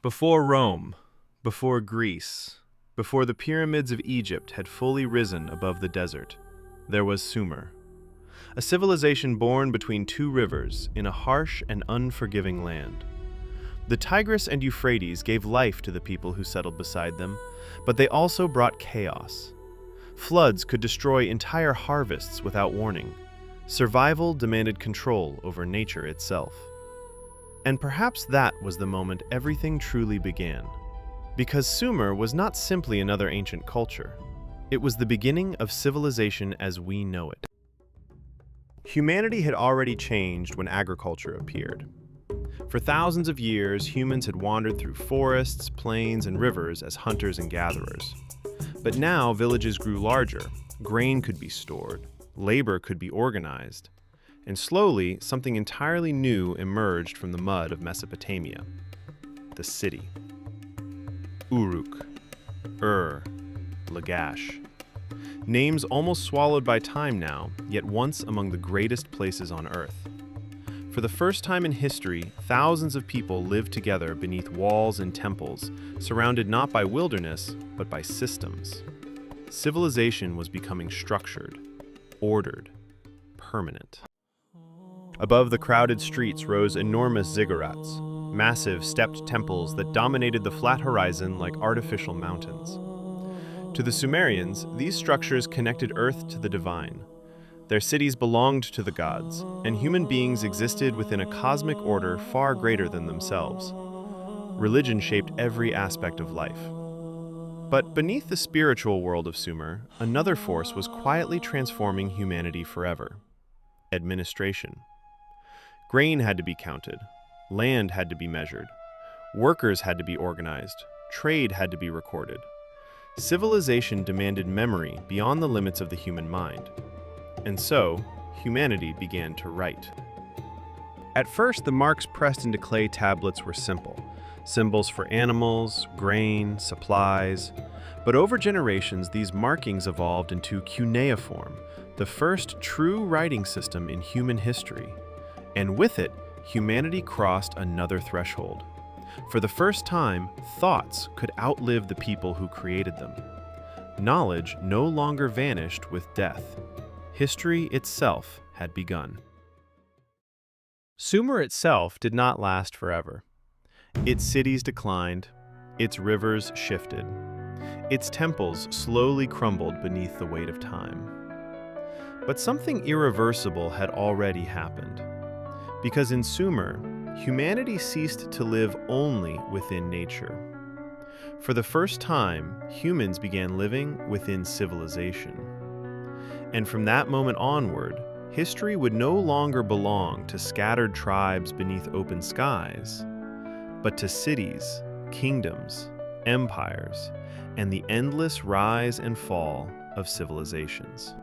Before Rome, before Greece, before the pyramids of Egypt had fully risen above the desert, there was Sumer, a civilization born between two rivers in a harsh and unforgiving land. The Tigris and Euphrates gave life to the people who settled beside them, but they also brought chaos. Floods could destroy entire harvests without warning. Survival demanded control over nature itself. And perhaps that was the moment everything truly began. Because Sumer was not simply another ancient culture. It was the beginning of civilization as we know it. Humanity had already changed when agriculture appeared. For thousands of years, humans had wandered through forests, plains, and rivers as hunters and gatherers. But now villages grew larger, grain could be stored, labor could be organized, and slowly something entirely new emerged from the mud of Mesopotamia: the city. Uruk, Lagash. Names almost swallowed by time now, yet once among the greatest places on Earth. For the first time in history, thousands of people lived together beneath walls and temples, surrounded not by wilderness, but by systems. Civilization was becoming structured, ordered, permanent. Above the crowded streets rose enormous ziggurats, massive stepped temples that dominated the flat horizon like artificial mountains. To the Sumerians, these structures connected Earth to the divine. Their cities belonged to the gods, and human beings existed within a cosmic order far greater than themselves. Religion shaped every aspect of life. But beneath the spiritual world of Sumer, another force was quietly transforming humanity forever: administration. Grain had to be counted, land had to be measured, workers had to be organized, trade had to be recorded. Civilization demanded memory beyond the limits of the human mind. And so, humanity began to write. At first, the marks pressed into clay tablets were simple: symbols for animals, grain, supplies. But over generations, these markings evolved into cuneiform, the first true writing system in human history. And with it, humanity crossed another threshold. For the first time, thoughts could outlive the people who created them. Knowledge no longer vanished with death. History itself had begun. Sumer itself did not last forever. Its cities declined, its rivers shifted, its temples slowly crumbled beneath the weight of time. But something irreversible had already happened. Because in Sumer, humanity ceased to live only within nature. For the first time, humans began living within civilization. And from that moment onward, history would no longer belong to scattered tribes beneath open skies, but to cities, kingdoms, empires, and the endless rise and fall of civilizations.